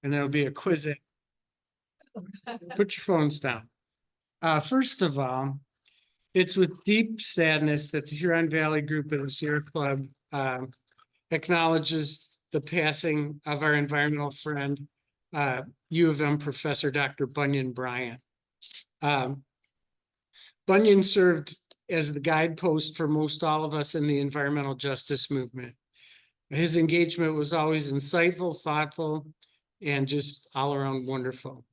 and there'll be a quiz. Put your phones down. First of all, it's with deep sadness that the Huron Valley Group of the Sierra Club acknowledges the passing of our environmental friend, U of M professor, Dr. Bunyan Bryant. Bunyan served as the guidepost for most all of us in the environmental justice movement. His engagement was always insightful, thoughtful, and just all around wonderful.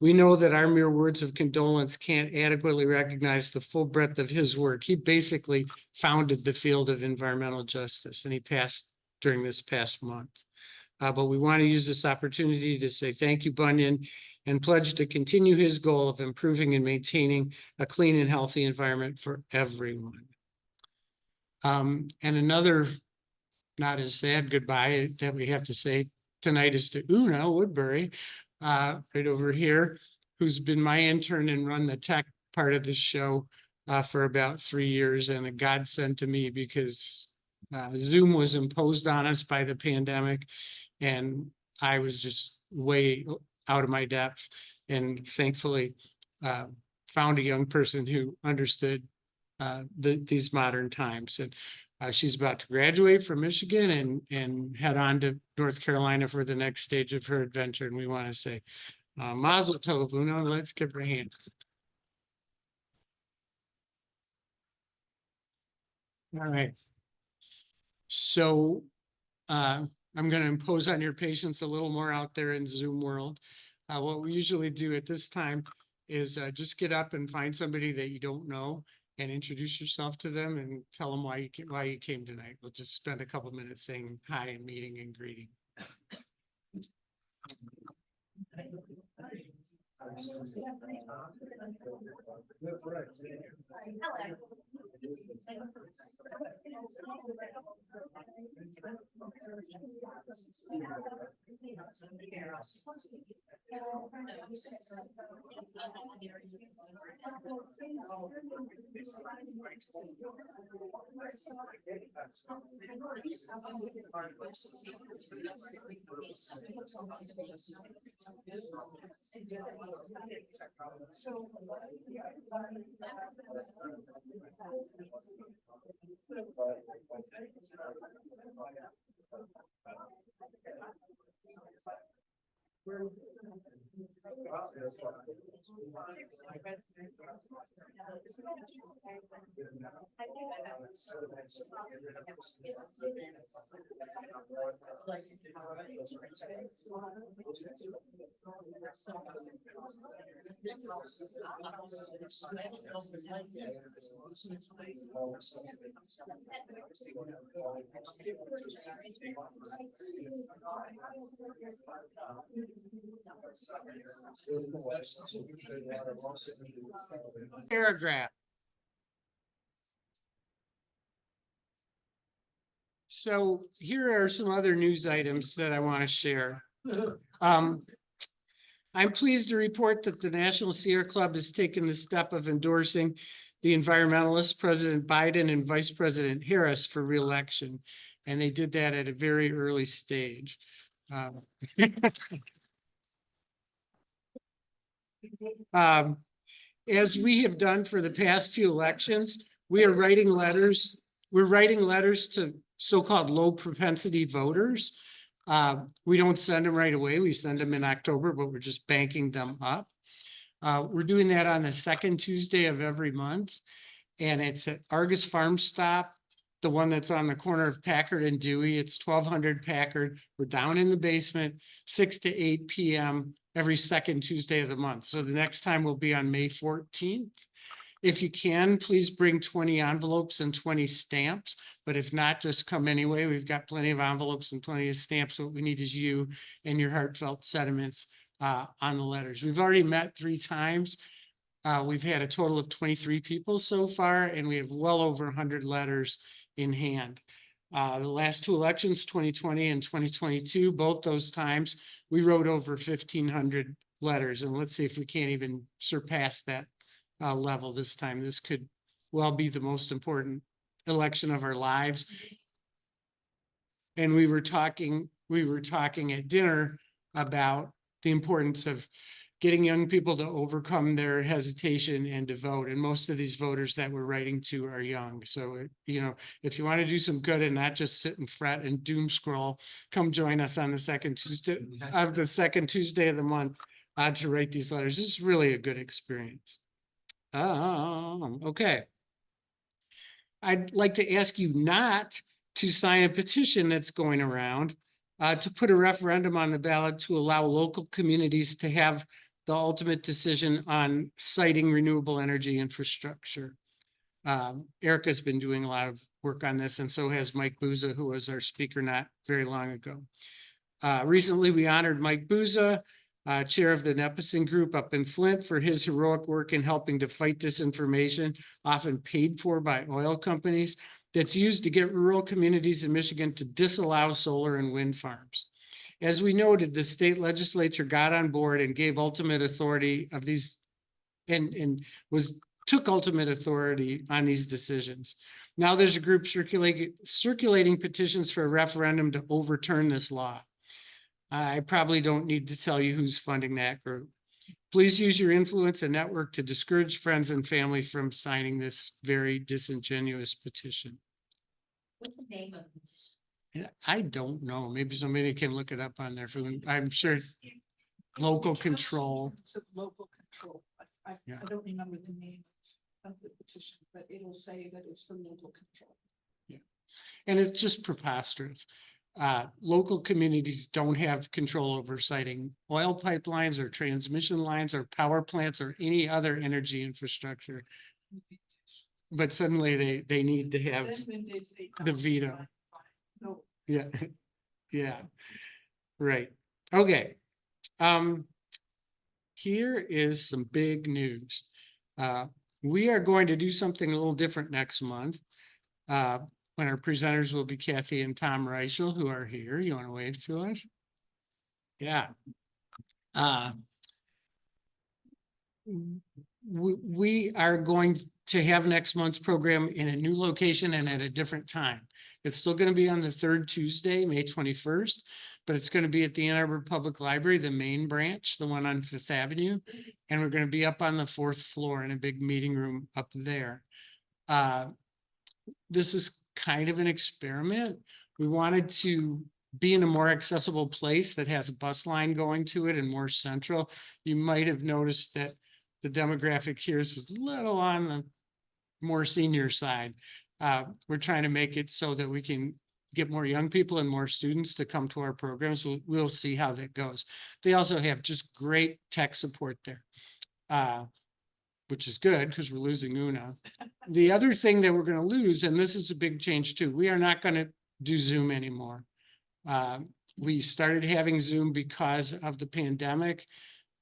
We know that our mere words of condolence can't adequately recognize the full breadth of his work. He basically founded the field of environmental justice, and he passed during this past month. But we want to use this opportunity to say thank you, Bunyan, and pledge to continue his goal of improving and maintaining a clean and healthy environment for everyone. And another not as sad goodbye that we have to say tonight is to Una Woodbury, right over here, who's been my intern and run the tech part of the show for about 3 years, and a godsend to me because Zoom was imposed on us by the pandemic, and I was just way out of my depth, and thankfully found a young person who understood these modern times. And she's about to graduate from Michigan and head on to North Carolina for the next stage of her adventure. And we want to say, Mazel Tov, Una, let's give her a hand. All right. So I'm going to impose on your patience a little more out there in Zoom world. What we usually do at this time is just get up and find somebody that you don't know and introduce yourself to them and tell them why you came tonight. We'll just spend a couple minutes saying hi and meeting and greeting. Paragraph. So here are some other news items that I want to share. I'm pleased to report that the National Sierra Club has taken the step of endorsing the environmentalists, President Biden and Vice President Harris, for re-election. And they did that at a very early stage. As we have done for the past few elections, we are writing letters. We're writing letters to so-called low propensity voters. We don't send them right away. We send them in October, but we're just banking them up. We're doing that on the second Tuesday of every month. And it's at Argus Farm Stop, the one that's on the corner of Packard and Dewey. It's 1200 Packard. We're down in the basement, 6 to 8 p.m. every second Tuesday of the month. So the next time will be on May 14th. If you can, please bring 20 envelopes and 20 stamps. But if not, just come anyway. We've got plenty of envelopes and plenty of stamps. What we need is you and your heartfelt sentiments on the letters. We've already met 3 times. We've had a total of 23 people so far, and we have well over 100 letters in hand. The last 2 elections, 2020 and 2022, both those times, we wrote over 1,500 letters. And let's see if we can't even surpass that level this time. This could well be the most important election of our lives. And we were talking at dinner about the importance of getting young people to overcome their hesitation and to vote. And most of these voters that we're writing to are young. So, you know, if you want to do some good and not just sit and fret and doom scroll, come join us on the second Tuesday of the month to write these letters. This is really a good experience. Okay. I'd like to ask you not to sign a petition that's going around to put a referendum on the ballot to allow local communities to have the ultimate decision on siting renewable energy infrastructure. Erica's been doing a lot of work on this, and so has Mike Booza, who was our speaker not very long ago. Recently, we honored Mike Booza, chair of the Nepison Group up in Flint, for his heroic work in helping to fight disinformation, often paid for by oil companies, that's used to get rural communities in Michigan to disallow solar and wind farms. As we noted, the state legislature got on board and gave ultimate authority of these and took ultimate authority on these decisions. Now there's a group circulating petitions for a referendum to overturn this law. I probably don't need to tell you who's funding that group. Please use your influence and network to discourage friends and family from signing this very disingenuous petition. What's the name of the petition? I don't know. Maybe somebody can look it up on their phone. I'm sure it's local control. Local control. I don't remember the name of the petition, but it'll say that it's for local control. Yeah. And it's just preposterous. Local communities don't have control over siting oil pipelines or transmission lines or power plants or any other energy infrastructure. But suddenly they need to have the veto. No. Yeah. Yeah. Right. Okay. Here is some big news. We are going to do something a little different next month. When our presenters will be Kathy and Tom Reichel, who are here. You want to wave to us? Yeah. We are going to have next month's program in a new location and at a different time. It's still going to be on the third Tuesday, May 21st, but it's going to be at the Ann Arbor Public Library, the main branch, the one on Fifth Avenue. And we're going to be up on the 4th floor in a big meeting room up there. This is kind of an experiment. We wanted to be in a more accessible place that has a bus line going to it and more central. You might have noticed that the demographic here is a little on the more senior side. We're trying to make it so that we can get more young people and more students to come to our programs. We'll see how that goes. They also have just great tech support there, which is good because we're losing Una. The other thing that we're going to lose, and this is a big change too, we are not going to do Zoom anymore. We started having Zoom because of the pandemic.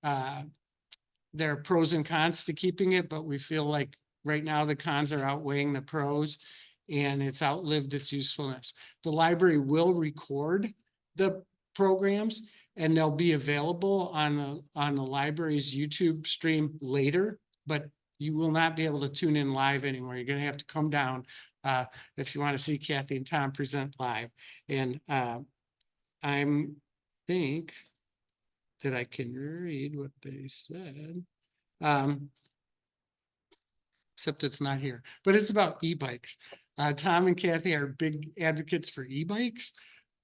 There are pros and cons to keeping it, but we feel like right now the cons are outweighing the pros and it's outlived its usefulness. The library will record the programs and they'll be available on the library's YouTube stream later, but you will not be able to tune in live anymore. You're going to have to come down if you want to see Kathy and Tom present live. And I think that I can read what they said. Except it's not here, but it's about e-bikes. Tom and Kathy are big advocates for e-bikes.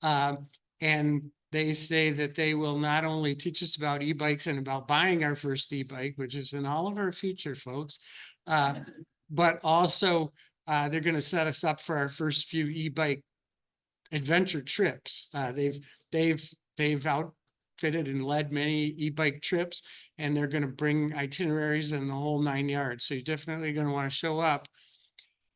And they say that they will not only teach us about e-bikes and about buying our first e-bike, which is in all of our future, folks, but also they're going to set us up for our first few e-bike adventure trips. They've outfitted and led many e-bike trips, and they're going to bring itineraries and the whole 9 yards. So you're definitely going to want to show up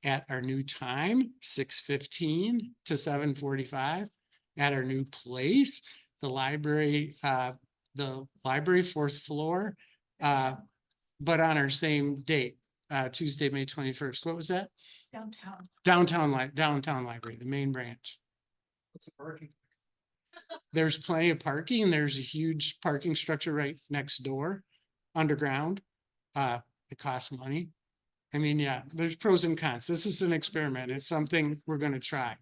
at our new time, 6:15 to 7:45, at our new place, the library 4th floor, but on our same date, Tuesday, May 21st. What was that? Downtown. Downtown library, the main branch. What's the parking? There's plenty of parking. There's a huge parking structure right next door, underground. It costs money. I mean, yeah, there's pros and cons. This is an experiment. It's something we're going to try.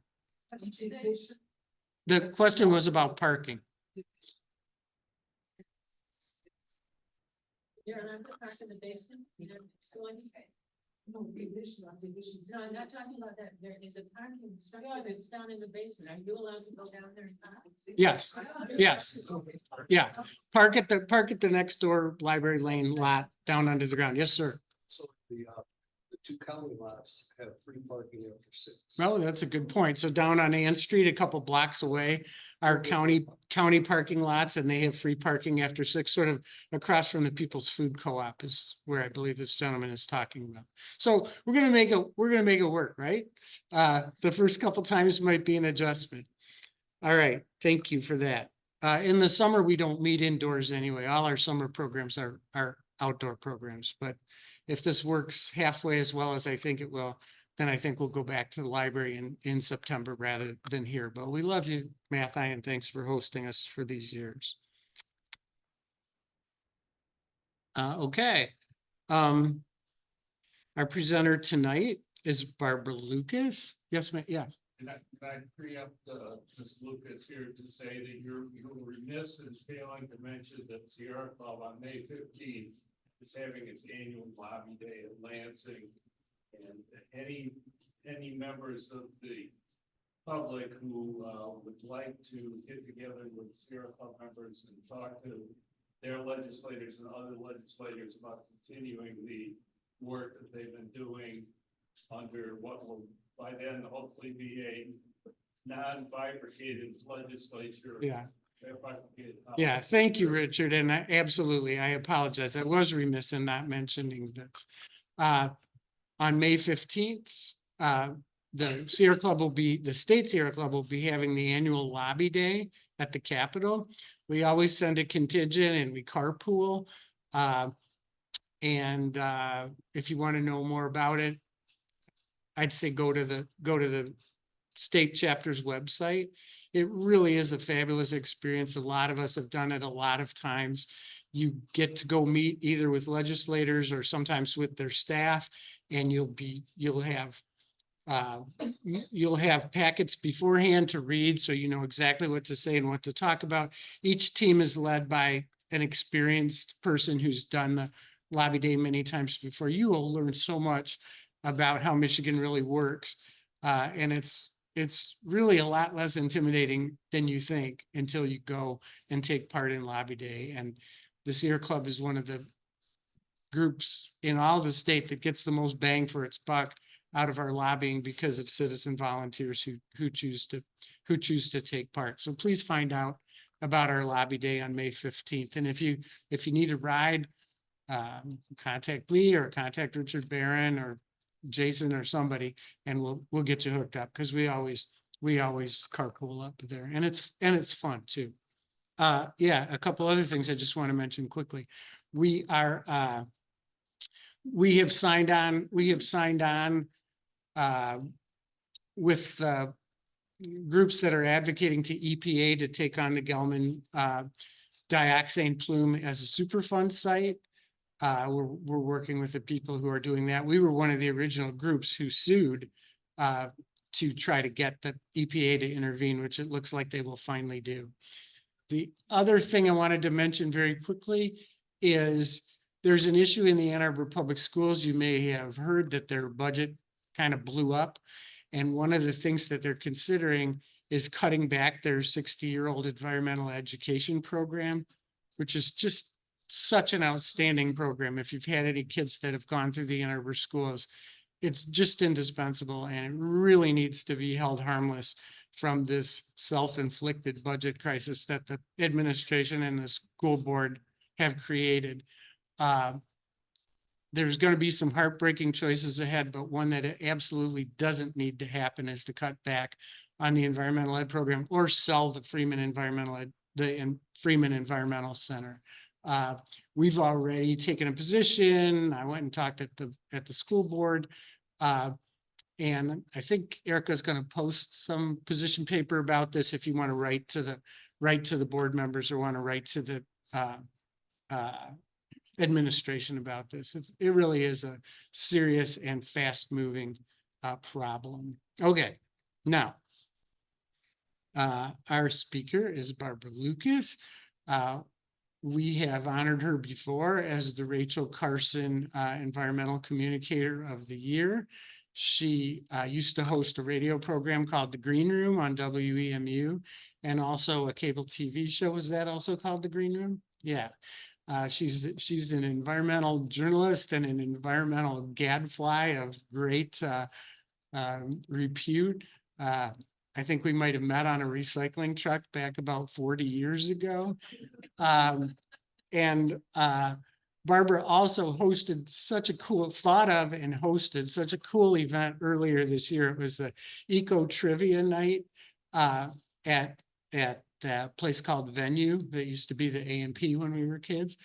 The question was about parking. You're allowed to park in the basement, you know, so anything. No, division. No, I'm not talking about that. There is a parking structure that's down in the basement. Are you allowed to go down there and park? Yes, yes. Yeah, park at the next door library lane lot down under the ground. Yes, sir. So the two county lots have free parking after 6. Well, that's a good point. So down on Ann Street, a couple blocks away, are county parking lots, and they have free parking after 6, sort of across from the People's Food Co-op is where I believe this gentleman is talking about. So we're gonna make it work, right? The first couple times might be an adjustment. All right, thank you for that. In the summer, we don't meet indoors anyway. All our summer programs are outdoor programs, but if this works halfway as well as I think it will, then I think we'll go back to the library in September rather than here. But we love you, Mathi, and thanks for hosting us for these years. Okay. Our presenter tonight is Barbara Lucas. Yes, ma'am. Yeah. And I free up Ms. Lucas here to say that you're remiss in failing to mention that Sierra Club on May 15th is having its annual lobby day at Lansing. And any members of the public who would like to get together with Sierra Club members and talk to their legislators and other legislators about continuing the work that they've been doing under what will by then hopefully be a non-bifurcated legislature. Yeah. Bifurcated Yeah, thank you, Richard. And I apologize. I was remiss in not mentioning this. On May 15th, the State Sierra Club will be having the annual lobby day at the Capitol. We always send a contingent and we carpool. If you want to know more about it, I'd say go to the state chapter's website. It really is a fabulous experience. A lot of us have done it a lot of times. You get to go meet either with legislators or sometimes with their staff, and you'll have packets beforehand to read, so you know exactly what to say and what to talk about. Each team is led by an experienced person who's done the lobby day many times before. You will learn so much about how Michigan really works. And it's really a lot less intimidating than you think until you go and take part in lobby day. And the Sierra Club is one of the groups in all the state that gets the most bang for its buck out of our lobbying because of citizen volunteers who choose to take part. So please find out about our lobby day on May 15th. And if you need a ride, contact me or contact Richard Barron or Jason or somebody, and we'll get you hooked up, because we always carpool up there, and it's fun too. Yeah, a couple other things I just want to mention quickly. We have signed on with groups that are advocating to EPA to take on the Gelman dioxane plume as a Superfund site. We're working with the people who are doing that. We were one of the original groups who sued to try to get the EPA to intervene, which it looks like they will finally do. The other thing I wanted to mention very quickly is there's an issue in the Ann Arbor Public Schools. You may have heard that their budget kind of blew up. And one of the things that they're considering is cutting back their 60-year-old environmental education program, which is just such an outstanding program. If you've had any kids that have gone through the Ann Arbor schools, it's just indispensable, and it really needs to be held harmless from this self-inflicted budget crisis that the administration and the school board have created. There's going to be some heartbreaking choices ahead, but one that it absolutely doesn't need to happen is to cut back on the environmental ed program or sell the Freeman Environmental Center. We've already taken a position. I went and talked at the school board. And I think Erica's going to post some position paper about this if you want to write to the board members or want to write to the administration about this. It really is a serious and fast moving problem. Okay, now our speaker is Barbara Lucas. we have honored her before as the Rachel Carson Environmental Communicator of the Year. She used to host a radio program called The Green Room on WEMU and also a cable TV show. Was that also called The Green Room? Yeah. She's an environmental journalist and an environmental gadfly of great repute. I think we might have met on a recycling truck back about 40 years ago. And Barbara also hosted such a cool, thought of and hosted such a cool event earlier this year. It was the Eco Trivia Night at that place called Venue that used to be the A&P when we were kids.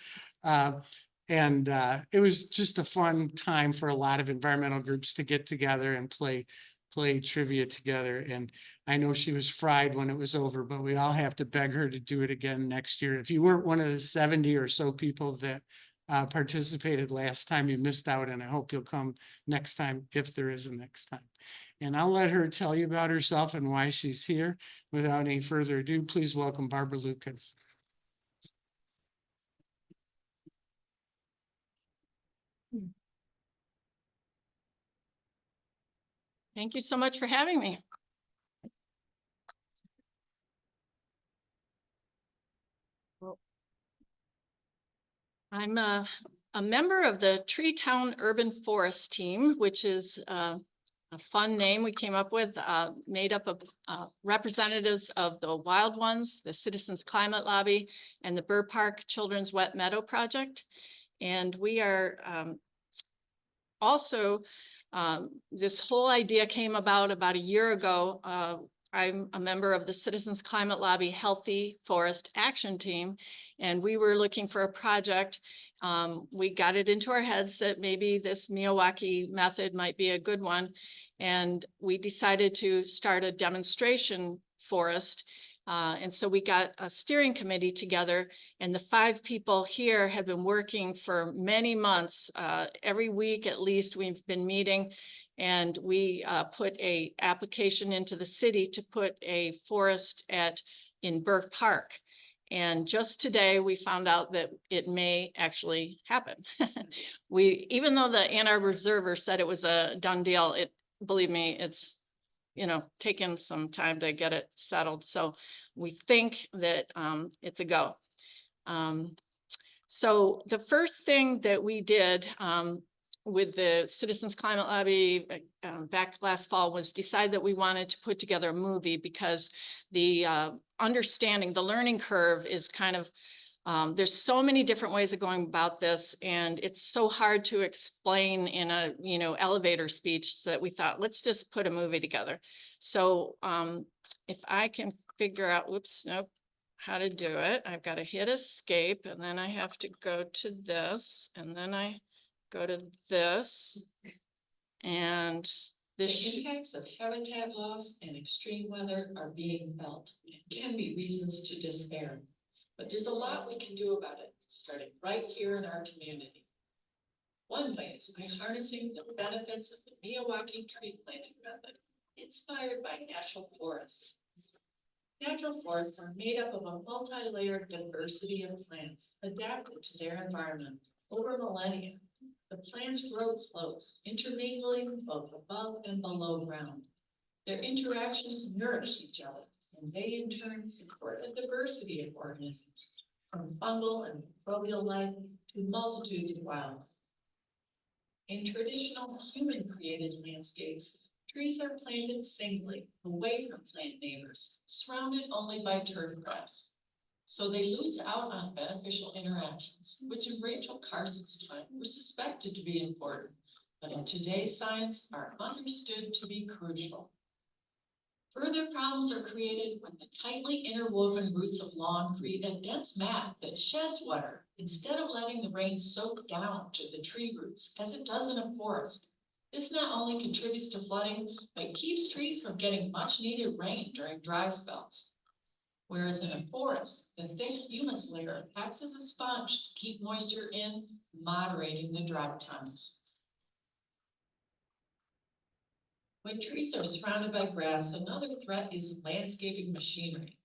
And it was just a fun time for a lot of environmental groups to get together and play trivia together. And I know she was fried when it was over, but we all have to beg her to do it again next year. If you weren't one of the 70 or so people that participated last time, you missed out, and I hope you'll come next time if there is a next time. And I'll let her tell you about herself and why she's here. Without any further ado, please welcome Barbara Lucas. Thank you so much for having me. I'm a member of the Tree Town Urban Forest Team, which is a fun name we came up with, made up of representatives of the Wild Ones, the Citizens Climate Lobby, and the Burr Park Children's Wet Meadow Project. And we are also, this whole idea came about a year ago. I'm a member of the Citizens Climate Lobby Healthy Forest Action Team, and we were looking for a project. We got it into our heads that maybe this Miyawaki method might be a good one. And we decided to start a demonstration forest. And so we got a steering committee together, and the 5 people here have been working for many months. Every week at least we've been meeting, and we put a application into the city to put a forest in Burr Park. And just today we found out that it may actually happen. Even though the Ann Arbor Observer said it was a done deal, believe me, it's taken some time to get it settled. So we think that it's a go. So the first thing that we did with the Citizens Climate Lobby back last fall was decide that we wanted to put together a movie, because the understanding, the learning curve is kind of, there's so many different ways of going about this, and it's so hard to explain in a elevator speech, so that we thought, let's just put a movie together. So if I can figure out, how to do it, I've got to hit escape, and then I have to go to this, and then I go to this, and this. The impacts of habitat loss and extreme weather are being felt and can be reasons to despair. But there's a lot we can do about it, starting right here in our community. One way is by harnessing the benefits of the Miyawaki tree planting method, inspired by natural forests. Natural forests are made up of a multi-layered diversity of plants adapted to their environment over millennia. The plants grow close, intermingling both above and below ground. Their interactions nourish each other, and they in turn support a diversity of organisms, from fungal and microbial life to multitudes of wildlife. In traditional human-created landscapes, trees are planted singly, away from plant neighbors, surrounded only by turf grass. So they lose out on beneficial interactions, which in Rachel Carson's time were suspected to be important, but in today's science are understood to be crucial. Further problems are created when the tightly interwoven roots of lawn create a dense mat that sheds water instead of letting the rain soak down to the tree roots, as it does in a forest. This not only contributes to flooding, but keeps trees from getting much needed rain during dry spells. Whereas in a forest, the thick humus layer acts as a sponge to keep moisture in, moderating the drought times. When trees are surrounded by grass, another threat is landscaping machinery.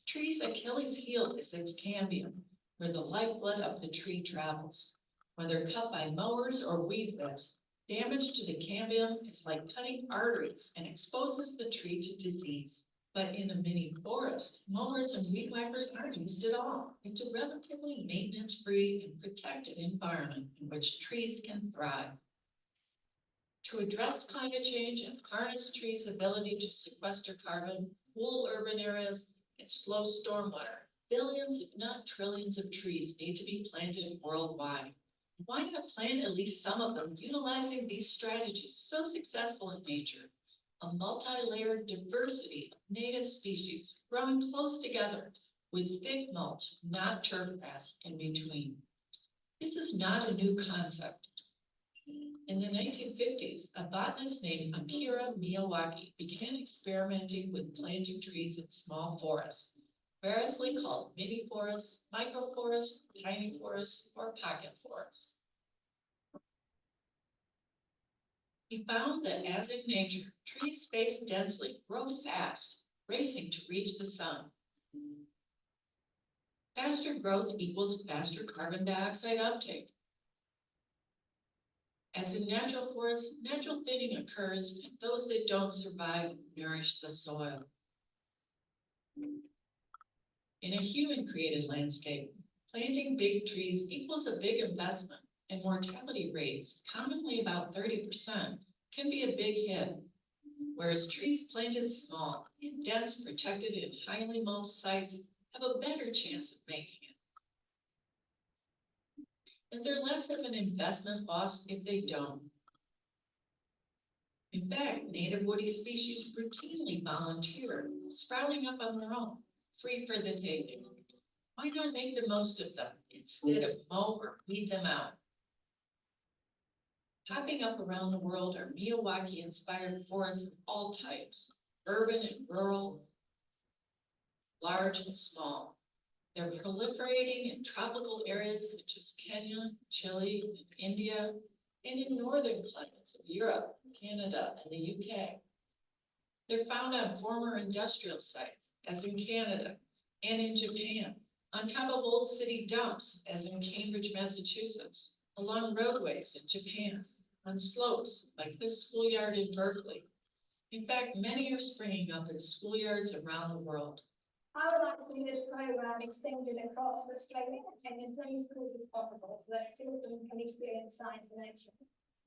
Trees' Achilles heel is its cambium, where the lifeblood of the tree travels. Whether cut by mowers or weed whips, damage to the cambium is like cutting arteries and exposes the tree to disease. But in a mini forest, mowers and weed whackers aren't used at all. It's a relatively maintenance-free and protected environment in which trees can thrive. To address climate change and harness trees' ability to sequester carbon, cool urban areas, and slow stormwater, billions, if not trillions of trees need to be planted worldwide. Why not plant at least some of them utilizing these strategies so successful in nature? A multi-layered diversity of native species growing close together with thick mulch, not turf grass, in between. This is not a new concept. In the 1950s, a botanist named Akira Miyawaki began experimenting with planting trees in small forests, variously called mini forests, microforests, tiny forests, or pocket forests. He found that as in nature, trees spaced densely grow fast, racing to reach the sun. Faster growth equals faster carbon dioxide uptake. As in natural forests, natural thinning occurs, and those that don't survive nourish the soil. In a human-created landscape, planting big trees equals a big investment, and mortality rates, commonly about 30%, can be a big hit. Whereas trees planted small, in dense, protected, and highly mulched sites have a better chance of making it. And they're less of an investment loss if they don't. In fact, native woody species routinely volunteer, sprouting up on their own, free for the taking. Why not make the most of them instead of mow or weed them out? Popping up around the world are Miyawaki-inspired forests of all types, urban and rural, large and small. They're proliferating in tropical areas such as Kenya, Chile, and India, and in northern climates of Europe, Canada, and the UK. They're found on former industrial sites, as in Canada, and in Japan, on top of old city dumps, as in Cambridge, Massachusetts, along roadways in Japan, on slopes like this schoolyard in Berkeley. In fact, many are springing up in schoolyards around the world. I would like to see this program extended across Australia and as many schools as possible, so that children can experience science in action.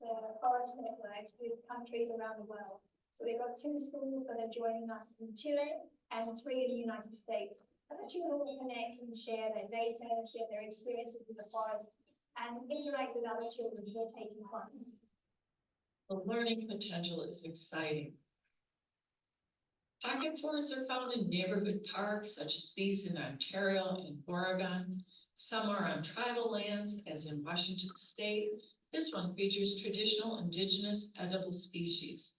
The forest network with countries around the world. So we've got 2 schools that are joining us in Chile and 3 in the United States. And the children will connect and share their data, share their experiences with the forest, and interact with other children who are taking part. The learning potential is exciting. Pocket forests are found in neighborhood parks, such as these in Ontario and Oregon. Some are on tribal lands, as in Washington State. This one features traditional indigenous edible species.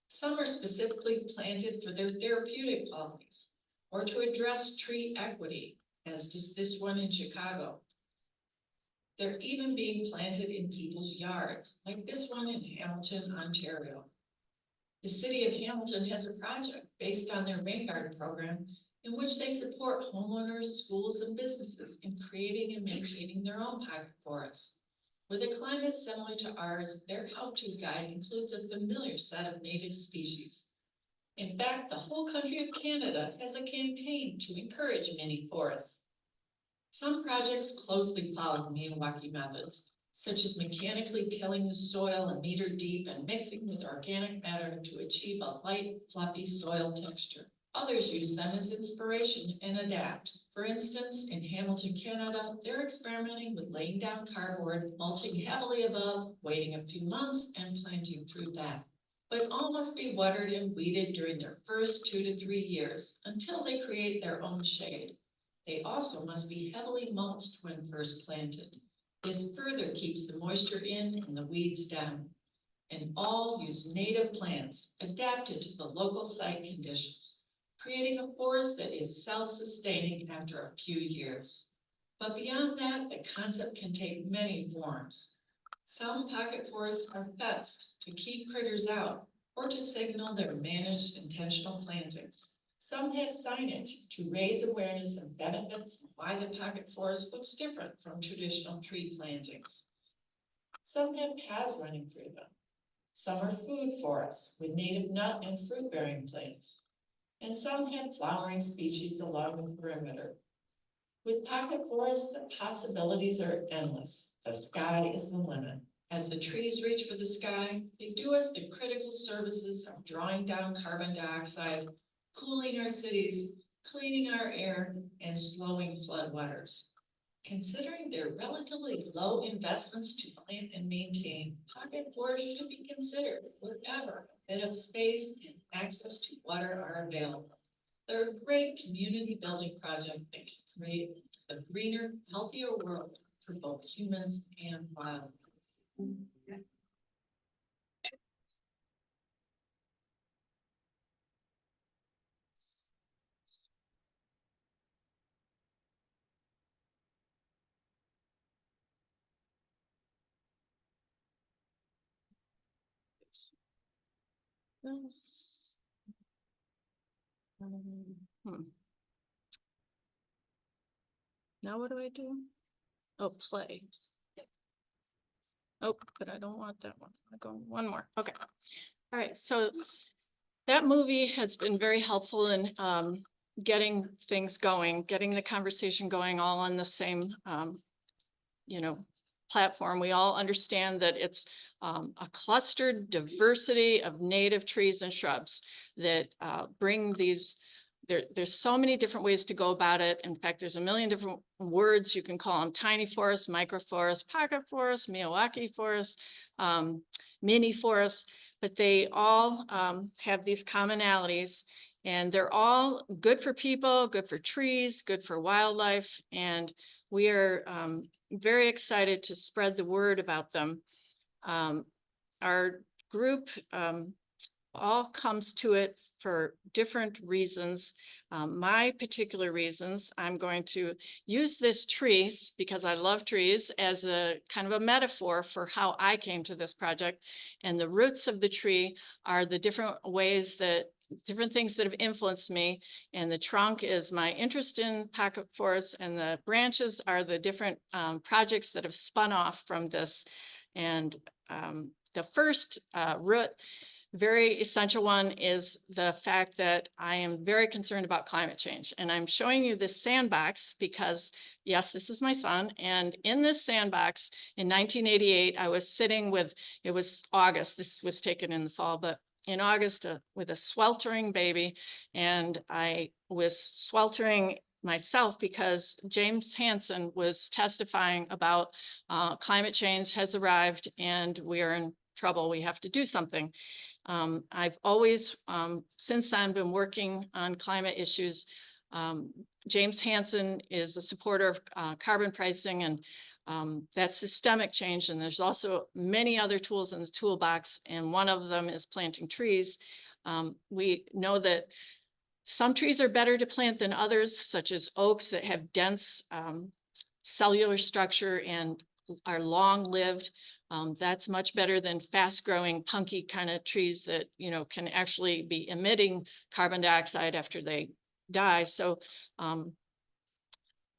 Some are specifically planted for their therapeutic qualities, or to address tree equity, as does this one in Chicago. They're even being planted in people's yards, like this one in Hamilton, Ontario. The city of Hamilton has a project based on their rain garden program in which they support homeowners, schools, and businesses in creating and maintaining their own pocket forests. With a climate similar to ours, their how-to guide includes a familiar set of native species. In fact, the whole country of Canada has a campaign to encourage mini forests. Some projects closely follow Miyawaki methods, such as mechanically tilling the soil a meter deep and mixing with organic matter to achieve a light, fluffy soil texture. Others use them as inspiration and adapt. For instance, in Hamilton, Canada, they're experimenting with laying down cardboard, mulching heavily above, waiting a few months, and planting through that. But all must be watered and weeded during their first 2 to 3 years until they create their own shade. They also must be heavily mulched when first planted. This further keeps the moisture in and the weeds down. And all use native plants adapted to the local site conditions, creating a forest that is self-sustaining after a few years. But beyond that, the concept can take many forms. Some pocket forests are fenced to keep critters out or to signal their managed intentional plantings. Some have signage to raise awareness of benefits and why the pocket forest looks different from traditional tree plantings. Some have paths running through them. Some are food forests with native nut and fruit-bearing plants. And some have flowering species along the perimeter. With pocket forests, the possibilities are endless. The sky is the limit. As the trees reach for the sky, they do us the critical services of drawing down carbon dioxide, cooling our cities, cleaning our air, and slowing floodwaters. Considering their relatively low investments to plant and maintain, pocket forests should be considered wherever a bit of space and access to water are available. They're a great community building project that can create a greener, healthier world for both humans and wildlife. Hmm. Now what do I do? Oh, play. Oh, but I don't want that one. I'm going one more. Okay. All right. So that movie has been very helpful in getting things going, getting the conversation going all on the same, platform. We all understand that it's a clustered diversity of native trees and shrubs that bring these. There's so many different ways to go about it. In fact, there's a million different words. You can call them tiny forests, microforests, pocket forests, Miyawaki forests, mini forests, but they all have these commonalities, and they're all good for people, good for trees, good for wildlife, and we are very excited to spread the word about them. Our group all comes to it for different reasons. My particular reasons, I'm going to use this trees, because I love trees, as a kind of a metaphor for how I came to this project. And the roots of the tree are the different ways that different things that have influenced me. And the trunk is my interest in pocket forests, and the branches are the different projects that have spun off from this. And the first root, very essential one, is the fact that I am very concerned about climate change. And I'm showing you this sandbox because, yes, this is my son. And in this sandbox in 1988, I was sitting with, it was August, this was taken in the fall, but in August with a sweltering baby. And I was sweltering myself because James Hansen was testifying about climate change has arrived and we are in trouble. We have to do something. I've always, since then, been working on climate issues. James Hansen is a supporter of carbon pricing, and that's systemic change. And there's also many other tools in the toolbox, and one of them is planting trees. We know that some trees are better to plant than others, such as oaks that have dense cellular structure and are long-lived. That's much better than fast-growing, punky kind of trees that, can actually be emitting carbon dioxide after they die. So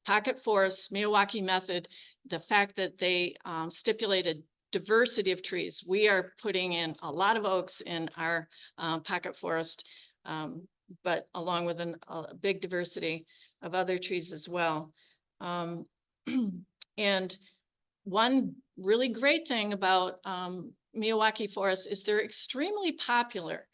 pocket forests, Miyawaki method, the fact that they stipulated diversity of trees. We are putting in a lot of oaks in our pocket forest, but along with a big diversity of other trees as well. And one really great thing about Miyawaki forests is they're extremely popular.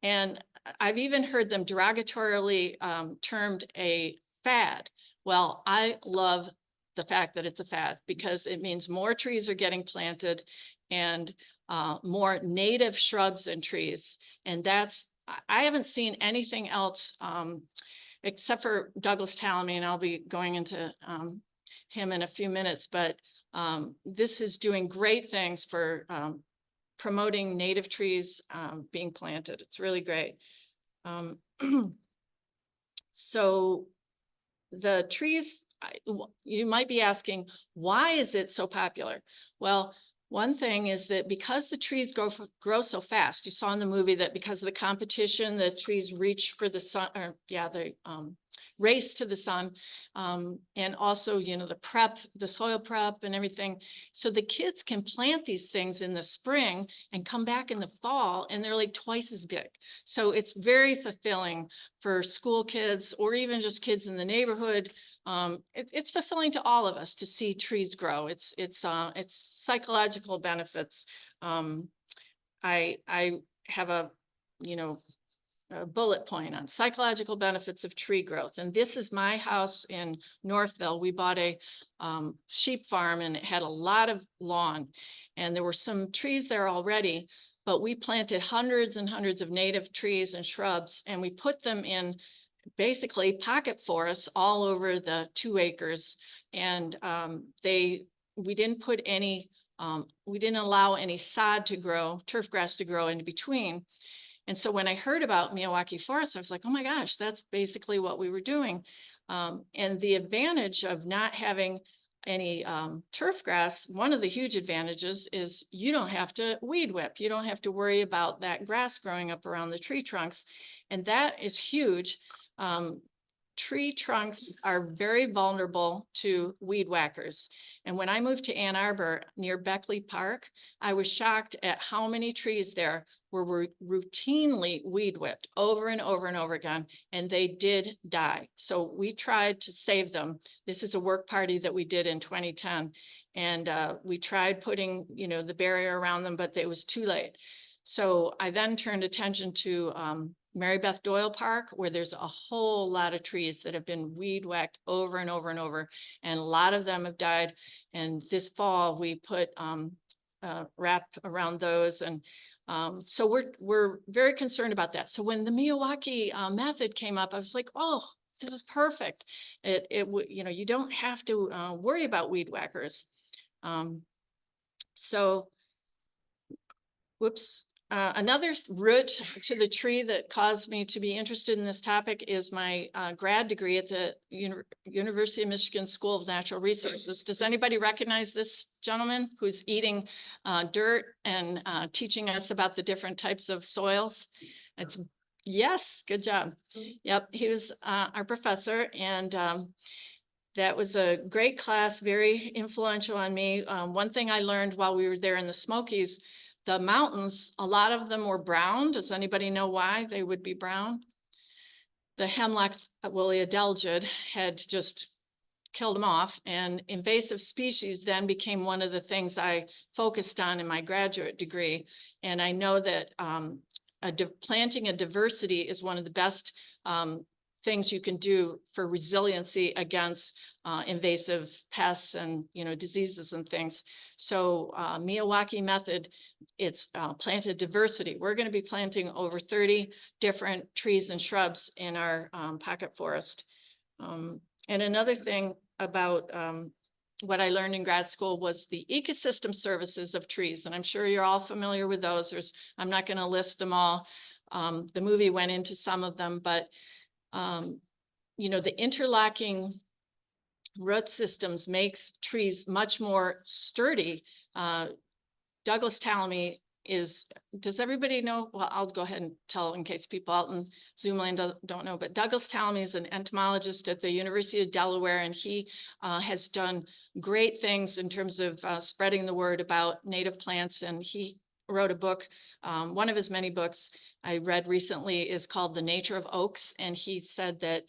And I've even heard them derogatorily termed a fad. Well, I love the fact that it's a fad because it means more trees are getting planted and more native shrubs and trees. And I haven't seen anything else except for Douglas Talamy, and I'll be going into him in a few minutes, but this is doing great things for promoting native trees being planted. It's really great. So the trees, you might be asking, why is it so popular? Well, One thing is that because the trees grow so fast, you saw in the movie that because of the competition, the trees reach for the sun, or yeah, the race to the sun. And also, you know, the soil prep and everything. So the kids can plant these things in the spring and come back in the fall and they're like twice as big. So it's very fulfilling for school kids or even just kids in the neighborhood. It's fulfilling to all of us to see trees grow. It's psychological benefits. I have a, you know, a bullet point on psychological benefits of tree growth. And this is my house in Northville. We bought a sheep farm and it had a lot of lawn and there were some trees there already, but we planted hundreds and hundreds of native trees and shrubs and we put them in basically pocket forests all over the 2 acres. And we didn't put any, we didn't allow any sod to grow, turf grass to grow in between. And so when I heard about Miyawaki Forest, I was like, oh my gosh, that's basically what we were doing. And the advantage of not having any turf grass, one of the huge advantages is you don't have to weed whip. You don't have to worry about that grass growing up around the tree trunks. And that is huge. Tree trunks are very vulnerable to weed whackers. And when I moved to Ann Arbor near Beckley Park, I was shocked at how many trees there were routinely weed whipped over and over and over again, and they did die. So we tried to save them. This is a work party that we did in 2010. And we tried putting, you know, the barrier around them, but it was too late. So I then turned attention to Mary Beth Doyle Park, where there's a whole lot of trees that have been weed whacked over and over and over, and a lot of them have died. And this fall we put wrap around those, and so we're very concerned about that. So when the Miyawaki method came up, I was like, oh, this is perfect. You know, you don't have to worry about weed whackers. So, whoops. Another root to the tree that caused me to be interested in this topic is my grad degree at the University of Michigan School of Natural Resources. Does anybody recognize this gentleman who's eating dirt and teaching us about the different types of soils? Yes, good job. Yep, he was our professor, and that was a great class, very influential on me. One thing I learned while we were there in the Smokies, the mountains, a lot of them were brown. Does anybody know why they would be brown? The hemlock woolly adelgid had just killed them off, and invasive species then became one of the things I focused on in my graduate degree. And I know that planting a diversity is one of the best things you can do for resiliency against invasive pests and, you know, diseases and things. So Miyawaki method, it's planted diversity. We're going to be planting over 30 different trees and shrubs in our pocket forest. And another thing about what I learned in grad school was the ecosystem services of trees. And I'm sure you're all familiar with those. I'm not going to list them all. The movie went into some of them, but you know, the interlocking root systems makes trees much more sturdy. Douglas Tallamy is, does everybody know? Well, I'll go ahead and tell in case people out in Zoom land don't know, but Douglas Tallamy is an entomologist at the University of Delaware, and he has done great things in terms of spreading the word about native plants. And he wrote a book, one of his many books I read recently is called The Nature of Oaks. And he said that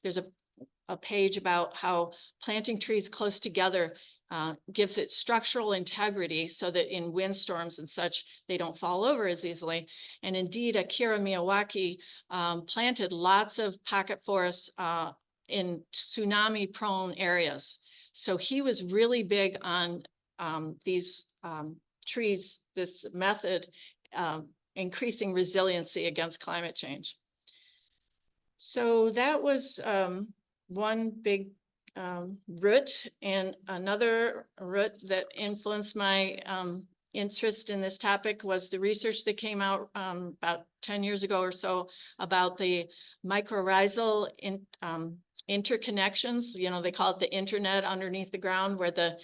there's a page about how planting trees close together gives it structural integrity so that in windstorms and such, they don't fall over as easily. And indeed, Akira Miyawaki planted lots of pocket forests in tsunami prone areas. So he was really big on these trees, this method, increasing resiliency against climate change. So that was one big root, and another root that influenced my interest in this topic was the research that came out about 10 years ago or so about the mycorrhizal interconnections, you know, they call it the internet underneath the ground, where the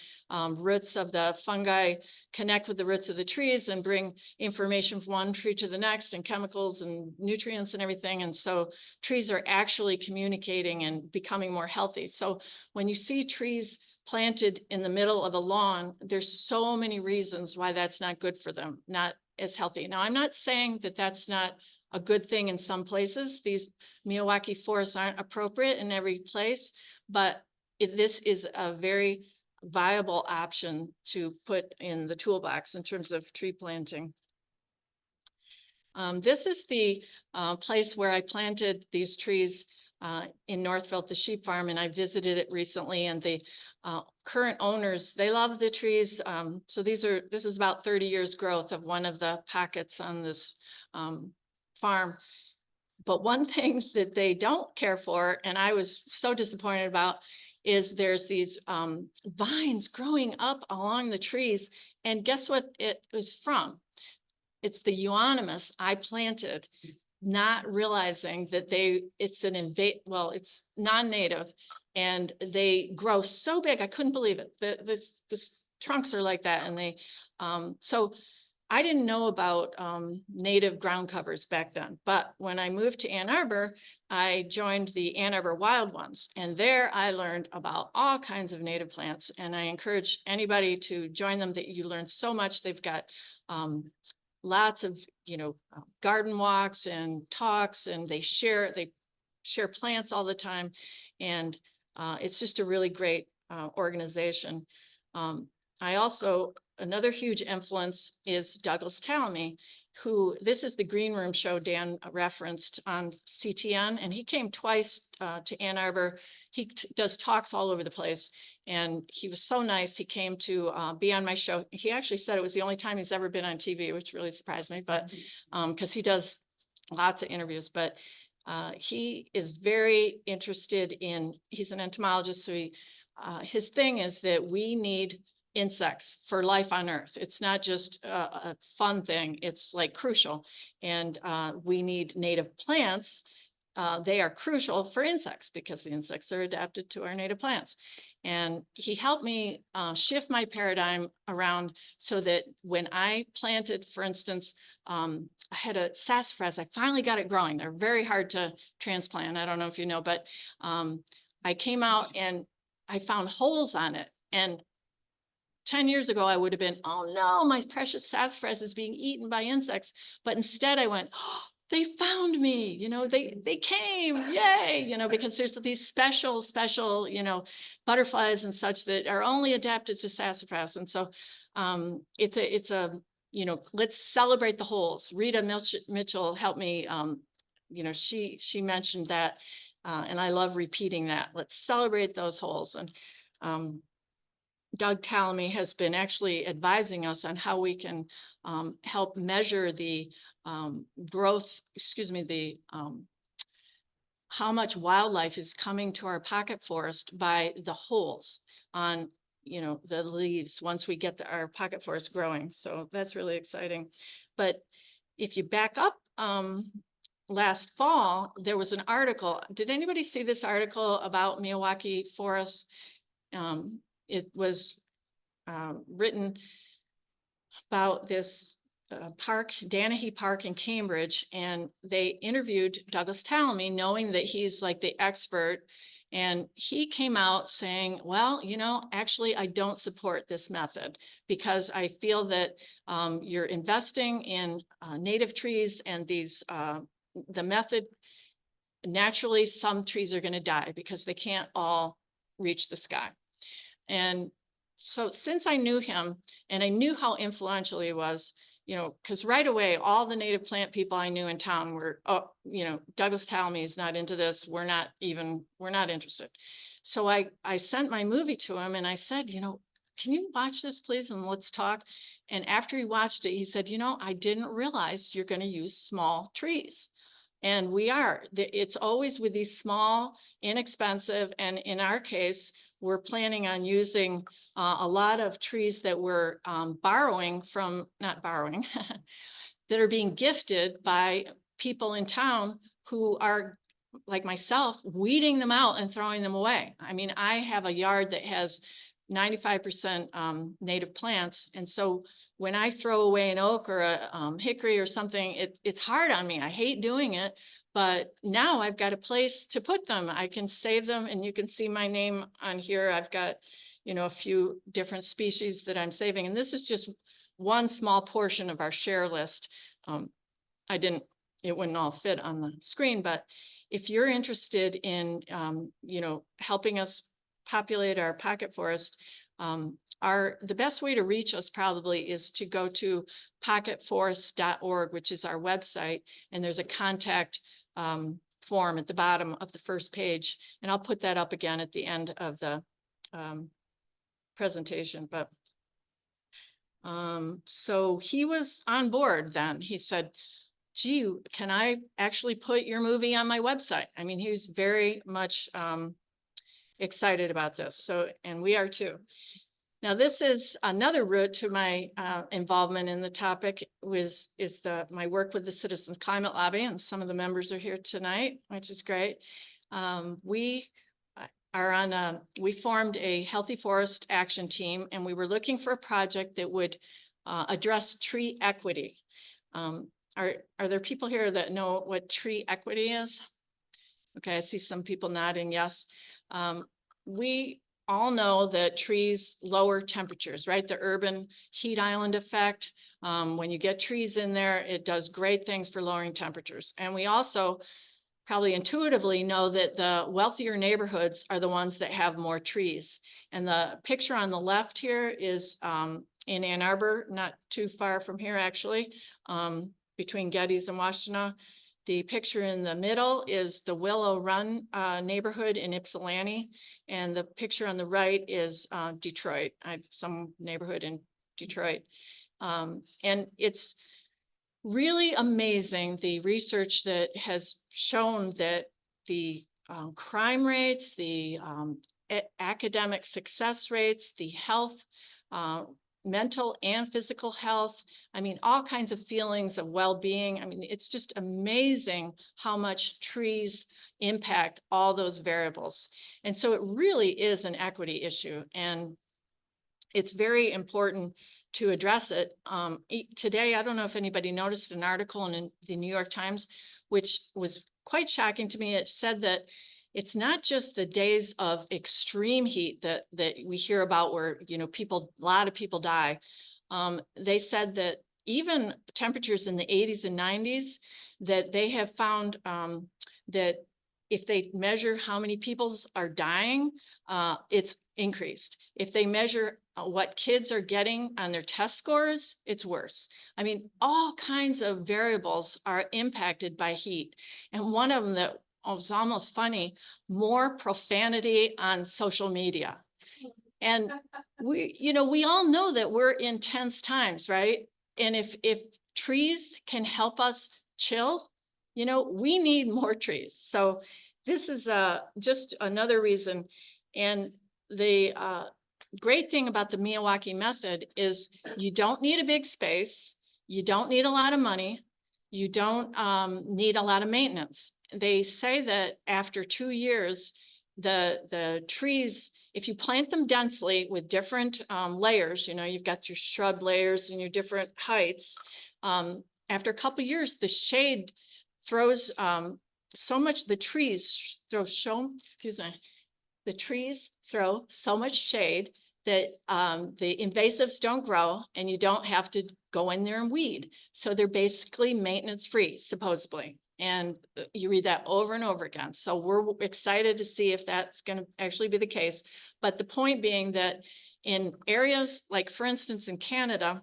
roots of the fungi connect with the roots of the trees and bring information from one tree to the next, and chemicals and nutrients and everything. And so trees are actually communicating and becoming more healthy. So when you see trees planted in the middle of a lawn, there's so many reasons why that's not good for them, not as healthy. Now, I'm not saying that that's not a good thing in some places. These Miyawaki forests aren't appropriate in every place, but this is a very viable option to put in the toolbox in terms of tree planting. This is the place where I planted these trees in Northville, the sheep farm, and I visited it recently, and the current owners, they love the trees. So this is about 30 years growth of one of the pockets on this farm. But one thing that they don't care for, and I was so disappointed about, is there's these vines growing up along the trees. And guess what it was from? It's the euonymus I planted, not realizing that it's it's non-native, and they grow so big. I couldn't believe it. The trunks are like that. And so I didn't know about native ground covers back then, but when I moved to Ann Arbor, I joined the Ann Arbor Wild Ones, and there I learned about all kinds of native plants, and I encourage anybody to join them. That you learn so much. They've got lots of, garden walks and talks, and they share plants all the time. And it's just a really great organization. Another huge influence is Douglas Tallamy, this is the Green Room show Dan referenced on CTN, and he came twice to Ann Arbor. He does talks all over the place, and he was so nice. He came to be on my show. He actually said it was the only time he's ever been on TV, which really surprised me, but because he does lots of interviews. But he is very interested he's an entomologist, so his thing is that we need insects for life on Earth. It's not just a fun thing, it's like crucial. And we need native plants. They are crucial for insects because the insects are adapted to our native plants. And he helped me shift my paradigm around so that when I planted, for instance, I had a sassafras, I finally got it growing. They're very hard to transplant. I don't know if you know, but I came out and I found holes on it. And 10 years ago, I would have been, oh no, my precious sassafras is being eaten by insects. But instead I went, oh, they found me, they came, yay, because there's these special, butterflies and such that are only adapted to sassafras. And so it's a, let's celebrate the holes. Rita Mitchell helped me, she mentioned that, and I love repeating that. Let's celebrate those holes. And Doug Tallamy has been actually advising us on how we can help measure the growth, how much wildlife is coming to our pocket forest by the holes on, the leaves once we get our pocket forest growing. So that's really exciting. But if you back up, last fall, there was an article. Did anybody see this article about Miyawaki forests? It was written about this park, Danahy Park in Cambridge, and they interviewed Douglas Tallamy, knowing that he's like the expert. And he came out saying, well, actually, I don't support this method because I feel that you're investing in native trees, and the method, naturally, some trees are going to die because they can't all reach the sky. And so since I knew him and I knew how influential he was, because right away, all the native plant people I knew in town were, Douglas Tallamy is not into this. We're not interested. So I sent my movie to him and I said, can you watch this, please? And let's talk. And after he watched it, he said, I didn't realize you're going to use small trees. And we are. It's always with these small, inexpensive, and in our case, we're planning on using a lot of trees that we're not borrowing, that are being gifted by people in town who are like myself, weeding them out and throwing them away. I mean, I have a yard that has 95% native plants. And so when I throw away an oak or a hickory or something, it's hard on me. I hate doing it. But now I've got a place to put them. I can save them, and you can see my name on here. I've got, a few different species that I'm saving. And this is just one small portion of our share list. It wouldn't all fit on the screen, but if you're interested in, helping us populate our pocket forest, the best way to reach us probably is to go to pocketforest.org, which is our website, and there's a contact form at the bottom of the first page, and I'll put that up again at the end of the presentation. But so he was on board then. He said, gee, can I actually put your movie on my website? I mean, he was very much excited about this. So, and we are too. Now, this is another route to my involvement in the topic is my work with the Citizens Climate Lobby, and some of the members are here tonight, which is great. We formed a Healthy Forest Action Team, and we were looking for a project that would address tree equity. Are there people here that know what tree equity is? Okay, I see some people nodding yes. We all know that trees lower temperatures, right? The urban heat island effect. When you get trees in there, it does great things for lowering temperatures. And we also probably intuitively know that the wealthier neighborhoods are the ones that have more trees. And the picture on the left here is in Ann Arbor, not too far from here actually, between Geddes and Washtenaw. The picture in the middle is the Willow Run neighborhood in Ypsilanti. And the picture on the right is Detroit, some neighborhood in Detroit. And it's really amazing, the research that has shown that the crime rates, the academic success rates, the health, mental and physical health, I mean, all kinds of feelings of well-being. I mean, it's just amazing how much trees impact all those variables. And so it really is an equity issue, and it's very important to address it. Today, I don't know if anybody noticed an article in the New York Times, which was quite shocking to me. It said that it's not just the days of extreme heat that we hear about where, a lot of people die. They said that even temperatures in the 80s and 90s, that they have found that if they measure how many people are dying, it's increased. If they measure what kids are getting on their test scores, it's worse. I mean, all kinds of variables are impacted by heat. And one of them that was almost funny, more profanity on social media. And we all know that we're in tense times, right? And if trees can help us chill, we need more trees. So this is just another reason. And the great thing about the Miyawaki method is you don't need a big space. You don't need a lot of money. You don't need a lot of maintenance. They say that after 2 years, the trees, if you plant them densely with different layers, you've got your shrub layers and your different heights. After a couple of years, the shade throws so much, the trees throw so much shade that the invasives don't grow, and you don't have to go in there and weed. So they're basically maintenance free, supposedly. And you read that over and over again. So we're excited to see if that's going to actually be the case. But the point being that in areas like, for instance, in Canada,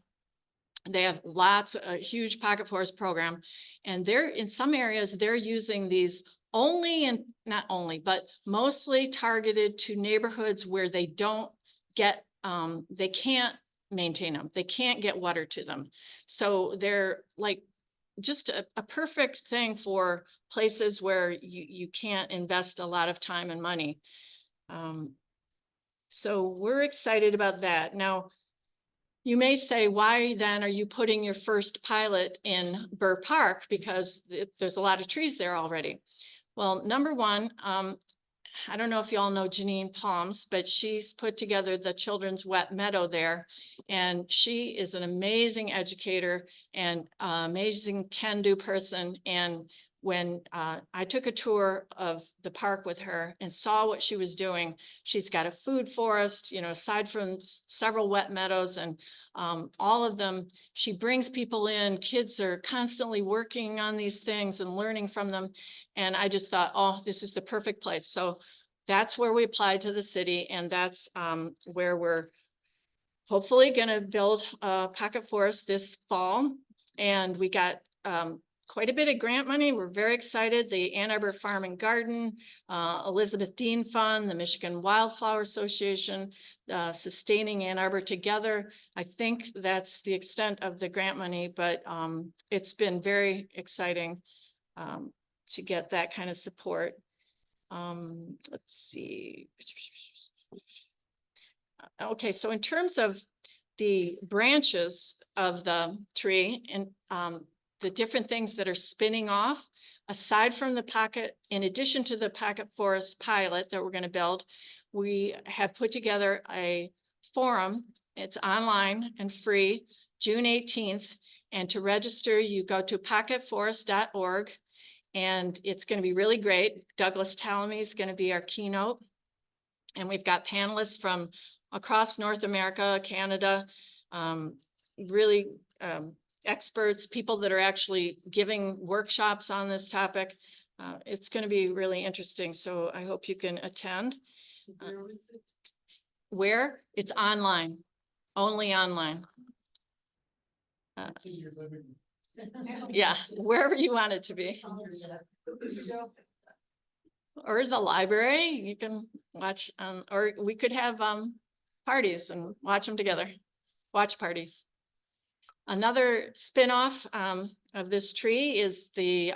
they have a huge pocket forest program. And in some areas, they're using these not only, but mostly targeted to neighborhoods where they don't get, they can't maintain them. They can't get water to them. So they're like just a perfect thing for places where you can't invest a lot of time and money. So we're excited about that. Now, you may say, why then are you putting your first pilot in Burr Park? Because there's a lot of trees there already. Well, number one, I don't know if you all know Janine Palms, but she's put together the Children's Wet Meadow there. And she is an amazing educator and amazing can-do person. And when I took a tour of the park with her and saw what she was doing, she's got a food forest, aside from several wet meadows and all of them, she brings people in. Kids are constantly working on these things and learning from them. And I just thought, oh, this is the perfect place. So that's where we applied to the city, and that's where we're hopefully going to build a pocket forest this fall. And we got quite a bit of grant money. We're very excited. The Ann Arbor Farm and Garden, Elizabeth Dean Fund, the Michigan Wildflower Association, Sustaining Ann Arbor Together. I think that's the extent of the grant money, but it's been very exciting to get that kind of support. Let's see. Okay, so in terms of the branches of the tree and the different things that are spinning off, aside from the pocket, in addition to the pocket forest pilot that we're going to build, we have put together a forum. It's online and free, June 18th. And to register, you go to pocketforest.org. And it's going to be really great. Douglas Talamy is going to be our keynote. And we've got panelists from across North America, Canada, really experts, people that are actually giving workshops on this topic. It's going to be really interesting. So I hope you can attend. Where? It's online, only online. Yeah, wherever you want it to be. Or the library, you can watch, or we could have parties and watch them together, watch parties. Another spin-off of this tree is the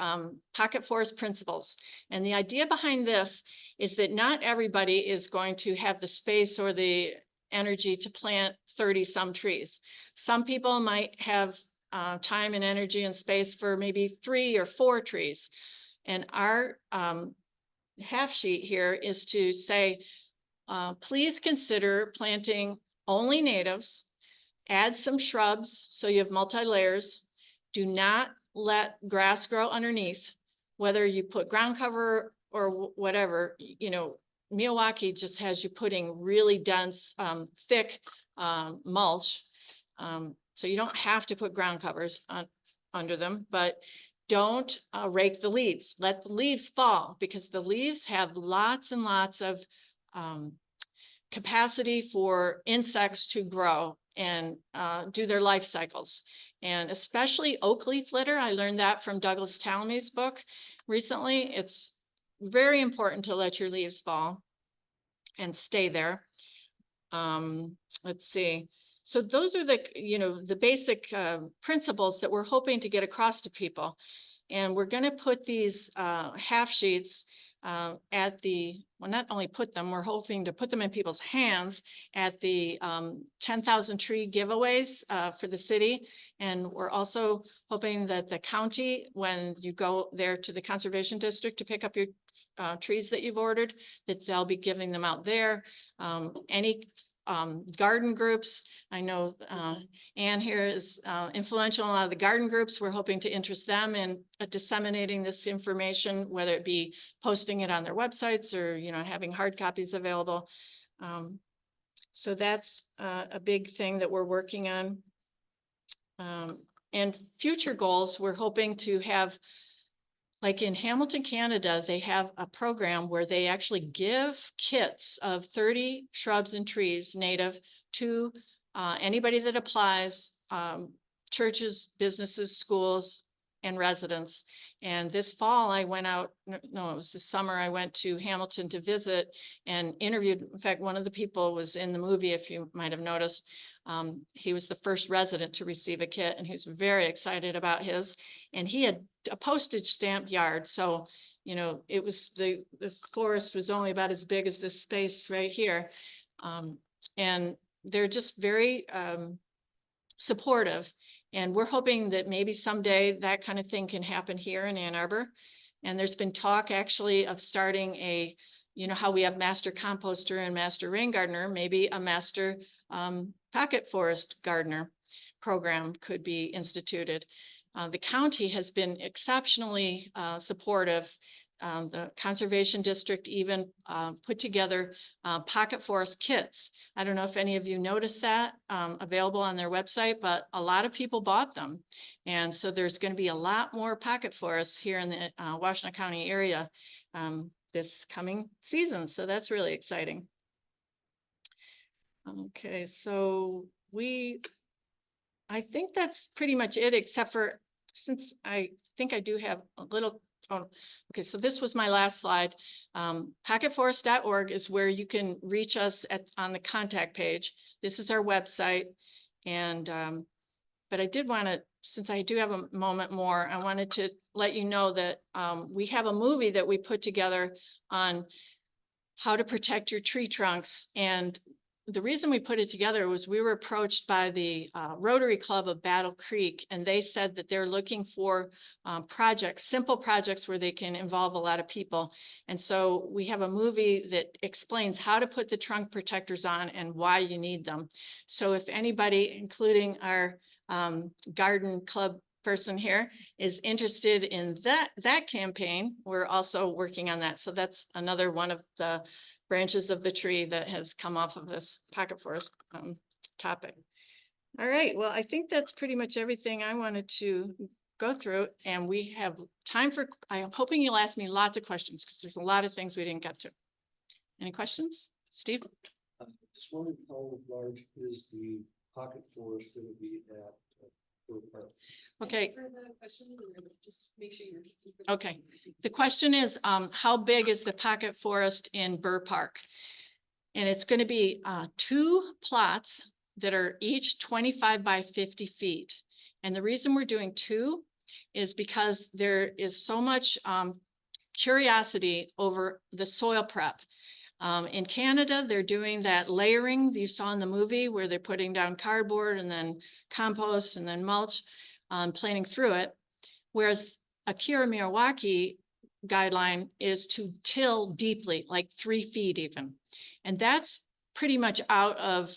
pocket forest principles. And the idea behind this is that not everybody is going to have the space or the energy to plant 30 some trees. Some people might have time and energy and space for maybe 3 or 4 trees. And our half sheet here is to say, please consider planting only natives, add some shrubs so you have multi-layers. Do not let grass grow underneath, whether you put ground cover or whatever. Milwaukee just has you putting really dense, thick mulch. So you don't have to put ground covers under them, but don't rake the leaves. Let the leaves fall, because the leaves have lots and lots of capacity for insects to grow and do their life cycles. And especially oak leaf litter, I learned that from Douglas Talamy's book recently. It's very important to let your leaves fall and stay there. Let's see. So those are the basic principles that we're hoping to get across to people. And we're going to put these half sheets at the, well, not only put them, we're hoping to put them in people's hands at the 10,000 tree giveaways for the city. And we're also hoping that the county, when you go there to the conservation district to pick up your trees that you've ordered, that they'll be giving them out there. Any garden groups. I know Anne here is influential in a lot of the garden groups. We're hoping to interest them in disseminating this information, whether it be posting it on their websites or, having hard copies available. So that's a big thing that we're working on. And future goals, we're hoping to have, like in Hamilton, Canada, they have a program where they actually give kits of 30 shrubs and trees native to anybody that applies, churches, businesses, schools, and residents. And this fall, I went out, no, it was this summer, I went to Hamilton to visit and interviewed. In fact, one of the people was in the movie, if you might have noticed. He was the first resident to receive a kit, and he was very excited about his. And he had a postage stamp yard. So, it was the forest was only about as big as this space right here. And they're just very supportive. And we're hoping that maybe someday that kind of thing can happen here in Ann Arbor. And there's been talk actually of starting a, you know, how we have master composter and master rain gardener, maybe a master pocket forest gardener program could be instituted. The county has been exceptionally supportive. The Conservation District even put together pocket forest kits. I don't know if any of you noticed that, available on their website, but a lot of people bought them. And so there's going to be a lot more pocket forests here in the Washtenaw County area this coming season. So that's really exciting. Okay, so I think that's pretty much it, except for, since I think I do have a little, oh, okay, so this was my last slide. Pocketforest.org is where you can reach us on the contact page. This is our website. And, but I did want to, since I do have a moment more, I wanted to let you know that we have a movie that we put together on how to protect your tree trunks. And the reason we put it together was we were approached by the Rotary Club of Battle Creek, and they said that they're looking for projects, simple projects where they can involve a lot of people. And so we have a movie that explains how to put the trunk protectors on and why you need them. So if anybody, including our garden club person here, is interested in that campaign, we're also working on that. So that's another one of the branches of the tree that has come off of this pocket forest topic. All right, well, I think that's pretty much everything I wanted to go through, and we have time for, I'm hoping you'll ask me lots of questions because there's a lot of things we didn't get to. Any questions? Steve? Just wondering how large is the pocket forest going to be at Burr Park? Okay. For the question, just make sure you're. Okay. The question is, how big is the pocket forest in Burr Park? And it's going to be 2 plots that are each 25 by 50 feet. And the reason we're doing 2 is because there is so much curiosity over the soil prep. In Canada, they're doing that layering you saw in the movie where they're putting down cardboard and then compost and then mulch, planting through it. Whereas a Milwaukee guideline is to till deeply, like 3 feet even. And that's pretty much out of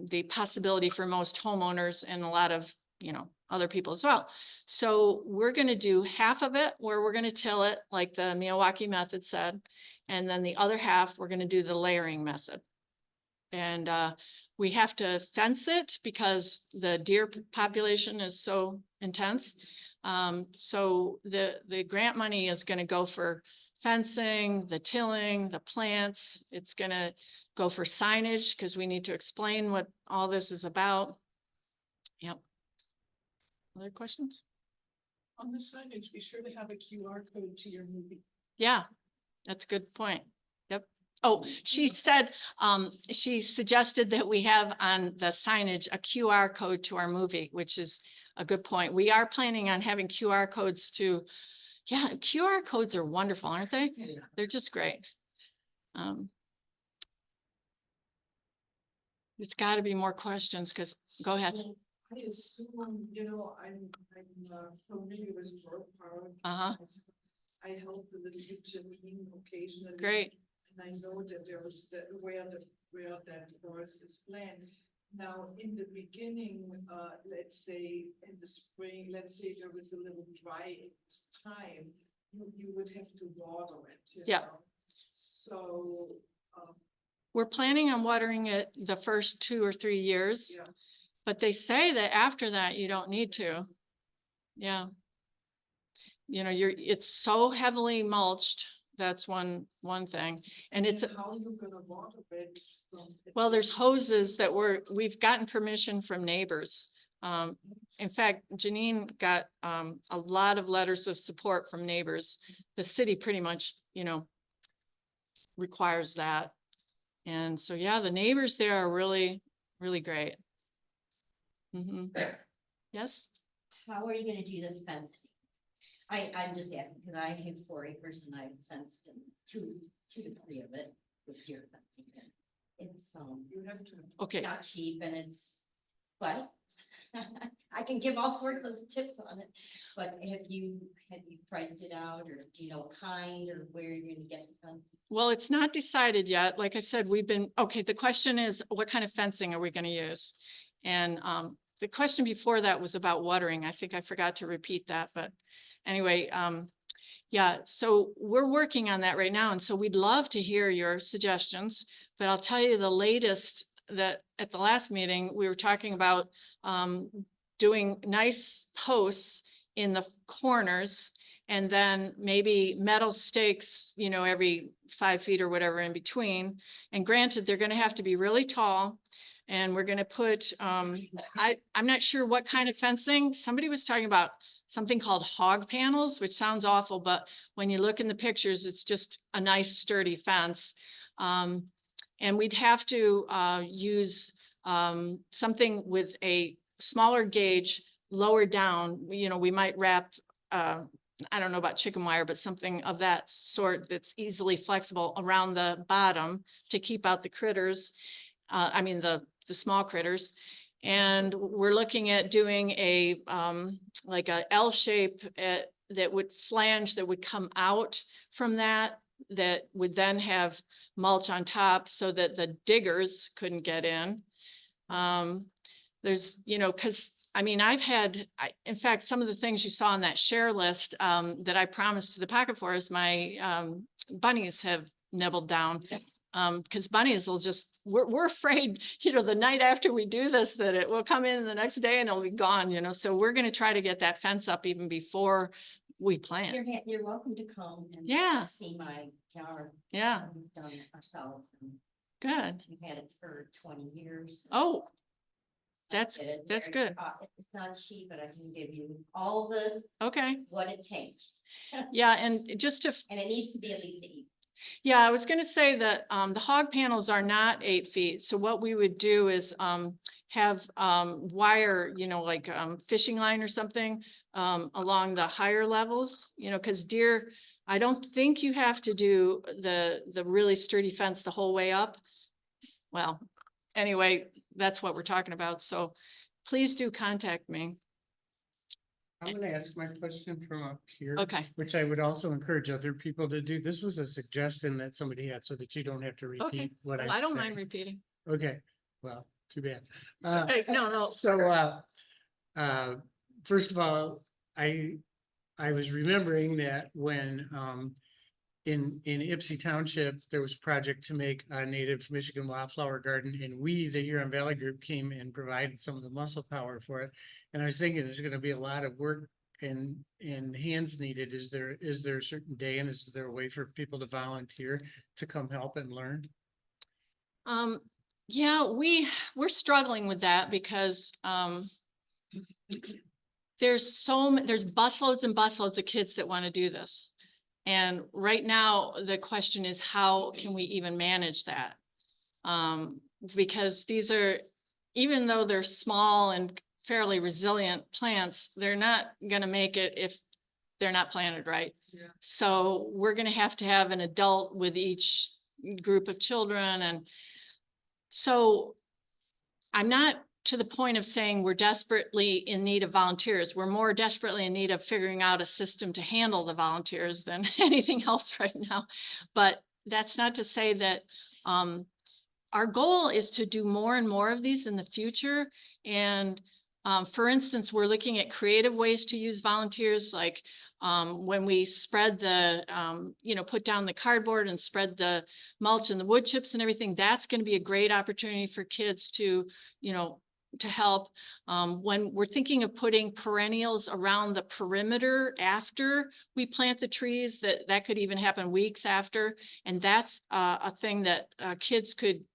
the possibility for most homeowners and a lot of, you know, other people as well. So we're going to do half of it where we're going to till it like the Milwaukee method said. And then the other half, we're going to do the layering method. And we have to fence it because the deer population is so intense. So the grant money is going to go for fencing, the tilling, the plants. It's going to go for signage because we need to explain what all this is about. Yep. Other questions? On the signage, be sure to have a QR code to your movie. Yeah, that's a good point. Yep. Oh, she said, she suggested that we have on the signage a QR code to our movie, which is a good point. We are planning on having QR codes to, yeah, QR codes are wonderful, aren't they? Yeah. They're just great. It's got to be more questions because, go ahead. So I assume, you know, I'm familiar with Barb. Uh-huh. I help with the Janine occasionally. Great. And I know that there was where that forest is planned. Now, in the beginning, let's say in the spring, let's say there was a little dry time, you would have to water it. You Yeah. know? So. We're planning on watering it the first 2 or 3 years. Yeah. But they say that after that, you don't need to. Yeah. You know, it's so heavily mulched. That's one thing. And it's, then how are you gonna water it? well, there's hoses that we've gotten permission from neighbors. In fact, Janine got a lot of letters of support from neighbors. The city pretty much, you know, requires that. And so, yeah, the neighbors there are really, really great. Yes? How are you gonna do the fencing? I'm just asking, because I have 4 acres and I've fenced in 2 to 3 of it with deer fencing. It's You have to. Okay. not cheap and it's but I can give all sorts of tips on it, but have you priced it out, or do you know what kind, or where you're gonna get the fence? Well, it's not decided yet. Like I said, the question is, what kind of fencing are we gonna use? And the question before that was about watering. I think I forgot to repeat that, but anyway, yeah, so we're working on that right now. And so we'd love to hear your suggestions, but I'll tell you the latest that at the last meeting, we were talking about doing nice posts in the corners and then maybe metal stakes, every 5 feet or whatever in between. And granted, they're gonna have to be really tall. And we're gonna put, I'm not sure what kind of fencing. Somebody was talking about something called hog panels, which sounds awful, but when you look in the pictures, it's just a nice sturdy fence. And we'd have to use something with a smaller gauge lower down. We might wrap, I don't know about chicken wire, but something of that sort that's easily flexible around the bottom to keep out the critters. The small critters. And we're looking at doing a like a L shape that would flange, that would come out from that would then have mulch on top so that the diggers couldn't get in. There's, because in fact, some of the things you saw on that share list that I promised to the pocket forest, my bunnies have nibbled down. Because bunnies will we're afraid, the night after we do this, that it will come in the next day and it'll be gone, so we're gonna try to get that fence up even before we plant. You're welcome to come and Yeah. see my yard. Yeah, We've done it ourselves, and good. we've had it for 20 years. Oh, that's It is that's very- good. It's not cheap, but I can give you all Okay, what it takes. yeah, and just to And it needs to be at least 8. Yeah, I was gonna say that the hog panels are not 8 feet. So what we would do is have wire, like fishing line or something along the higher levels, because deer, I don't think you have to do the really sturdy fence the whole way up. Well, anyway, that's what we're talking about. So please do contact me. I'm gonna ask my question from up here. Okay. Which I would also encourage other people to do. This was a suggestion that somebody had so that you don't have to Okay. repeat what Well, I I don't say. mind repeating. Okay, well, too bad. Hey, no. So, first of all, I was remembering that when, in Ipsy Township, there was a project to make a native Michigan wildflower garden, and we, the Huron Valley Group, came and provided some of the muscle power for it. And I was thinking there's gonna be a lot of work and hands needed. Is there a certain day, and is there a way for people to volunteer to come help and learn? Yeah, we're struggling with that because there's busloads and busloads of kids that want to do this. And right now, the question is, how can we even manage that? Because these are, even though they're small and fairly resilient plants, they're not gonna make it if they're not planted right. Yeah. So we're gonna have to have an adult with each group of children. And so I'm not to the point of saying we're desperately in need of volunteers. We're more desperately in need of figuring out a system to handle the volunteers than anything else right now. But that's not to say that our goal is to do more and more of these in the future. And for instance, we're looking at creative ways to use volunteers, like when we spread put down the cardboard and spread the mulch and the wood chips and everything. That's going to be a great opportunity for kids to, to help. When we're thinking of putting perennials around the perimeter after we plant the trees, that could even happen weeks after. And that's a thing that kids could,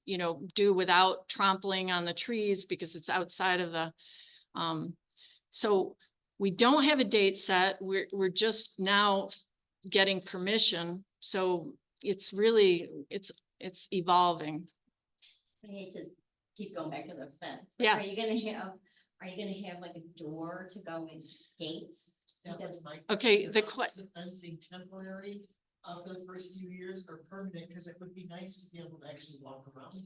do without trampling on the trees because it's outside of the, so we don't have a date set. We're just now getting permission. So it's really, it's evolving. I hate to keep going back to the fence. But Yeah. Are you gonna have like a door to go in gates? That was my Okay, question. Is the fencing temporary for the first few years or permanent? Because it would be nice to be able to actually walk around.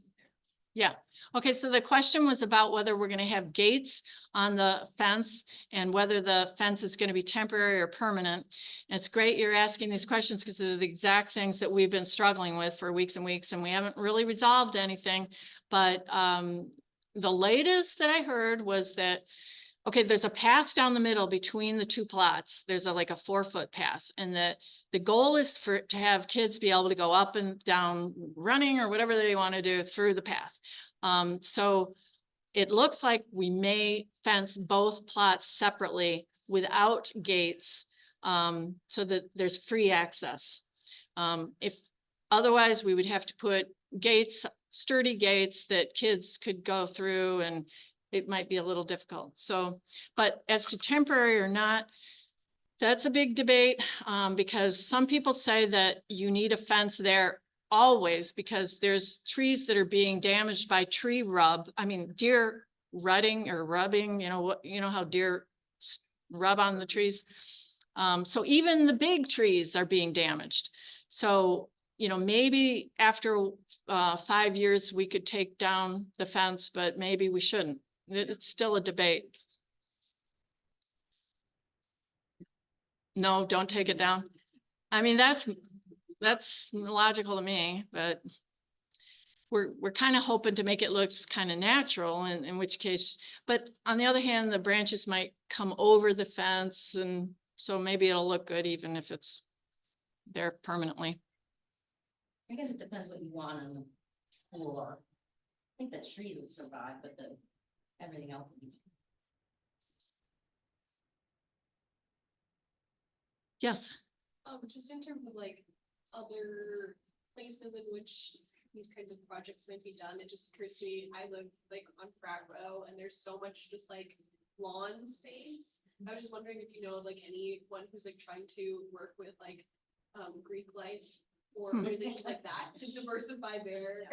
Yeah, okay, so the question was about whether we're gonna have gates on the fence and whether the fence is gonna be temporary or permanent. And it's great you're asking these questions because they're the exact things that we've been struggling with for weeks and weeks, and we haven't really resolved anything. But the latest that I heard was that, okay, there's a path down the middle between the two plots. There's like a 4-foot path, and the goal is to have kids be able to go up and down running or whatever they want to do through the path. So it looks like we may fence both plots separately without gates, so that there's free access. If otherwise, we would have to put gates, sturdy gates that kids could go through, and it might be a little difficult. So, but as to temporary or not, that's a big debate, because some people say that you need a fence there always because there's trees that are being damaged by tree rub. I mean, deer rutting or rubbing, you know how deer rub on the trees. So even the big trees are being damaged. So, maybe after 5 years, we could take down the fence, but maybe we shouldn't. It's still a debate. No, don't take it down. I mean, that's logical to me, but we're kind of hoping to make it look kind of natural, in which case, but on the other hand, the branches might come over the fence, and so maybe it'll look good even if it's there permanently. I guess it depends what you want on the floor. I think the trees would survive, but everything else would be. Yes. Just in terms of like other places in which these kinds of projects might be done, it just occurs to me, I live like on Pratt Row and there's so much just like lawn space. I was just wondering if you know like anyone who's like trying to work with like Greek life or anything like that to diversify their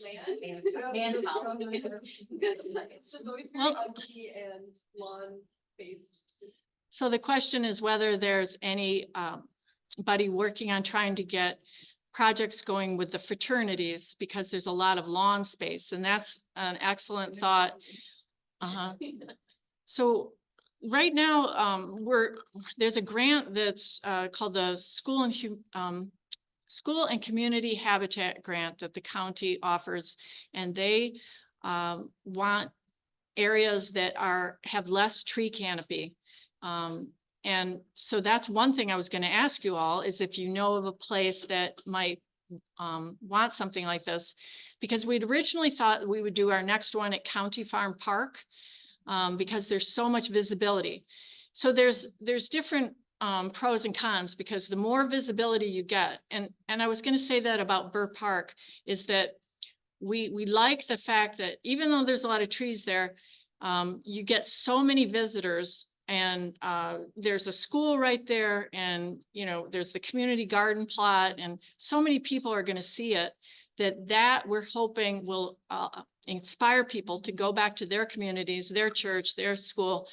land. It's just always very ugly and lawn based. So the question is whether there's any buddy working on trying to get projects going with the fraternities, because there's a lot of lawn space, and that's an excellent thought. So right now, there's a grant that's called the School and Community Habitat Grant that the county offers, and they want areas that have less tree canopy. And so that's one thing I was going to ask you all, is if you know of a place that might want something like this, because we'd originally thought we would do our next one at County Farm Park, because there's so much visibility. So there's different pros and cons, because the more visibility you get, and I was going to say that about Burr Park, is that we like the fact that even though there's a lot of trees there, you get so many visitors, and there's a school right there, and there's the community garden plot, and so many people are going to see it, that we're hoping will inspire people to go back to their communities, their church, their school,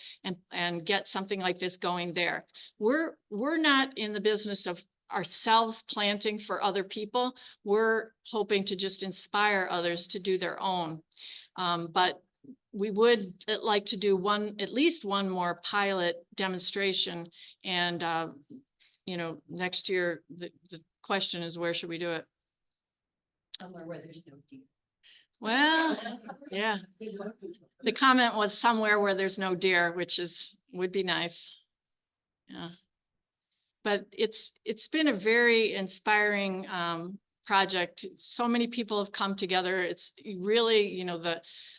and get something like this going there. We're not in the business of ourselves planting for other people. We're hoping to just inspire others to do their own. But we would like to do at least one more pilot demonstration. And, next year, the question is, where should we do it? Somewhere where there's no deer. Well, yeah, the comment was somewhere where there's no deer, which would be nice. Yeah. But it's been a very inspiring project. So many people have come together. It's really,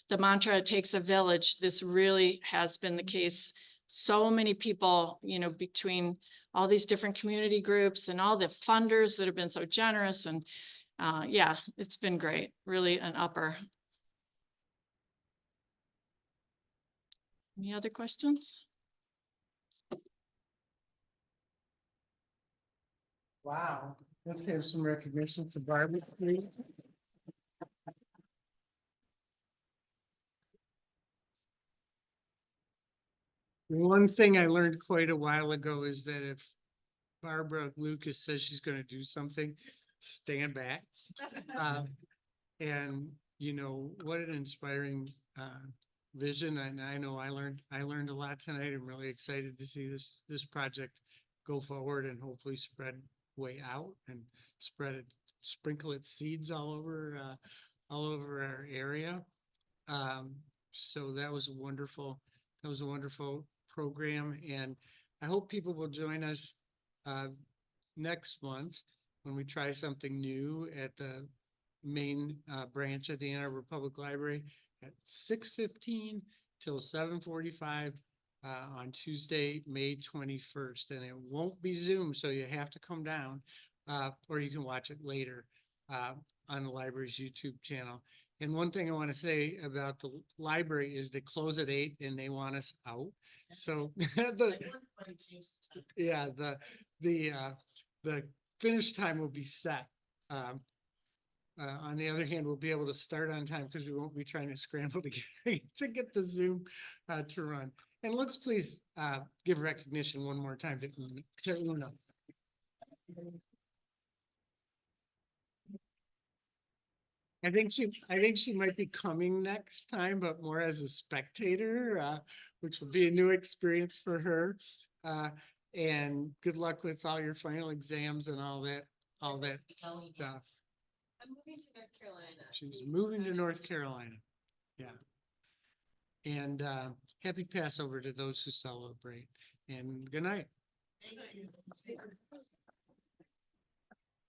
the mantra, it takes a village. This really has been the case. So many people, between all these different community groups and all the funders that have been so generous, and yeah, it's been great. Really an upper. Any other questions? Wow, let's have some recognition to Barb, please. One thing I learned quite a while ago is that if Barbara Lucas says she's going to do something, stand back. And you know, what an inspiring vision. And I know I learned a lot tonight. I'm really excited to see this project go forward and hopefully spread way out and sprinkle its seeds all over our area. So that was a wonderful program, and I hope people will join us uh, next month when we try something new at the main branch of the Ann Arbor Public Library at 6:15 till 7:45 on Tuesday, May 21st. And it won't be Zoom, so you have to come down, or you can watch it later on the library's YouTube channel. And one thing I want to say about the library is they close at 8 and they want us out. So the, yeah, the finish time will be set. On the other hand, we'll be able to start on time because we won't be trying to scramble to get the Zoom to run. And let's please give recognition one more time to Una. I think she might be coming next time, but more as a spectator, which will be a new experience for her. And good luck with all your final exams and all that stuff. I'm moving to North Carolina. She's moving to North Carolina. Yeah. And happy Passover to those who celebrate. And good night.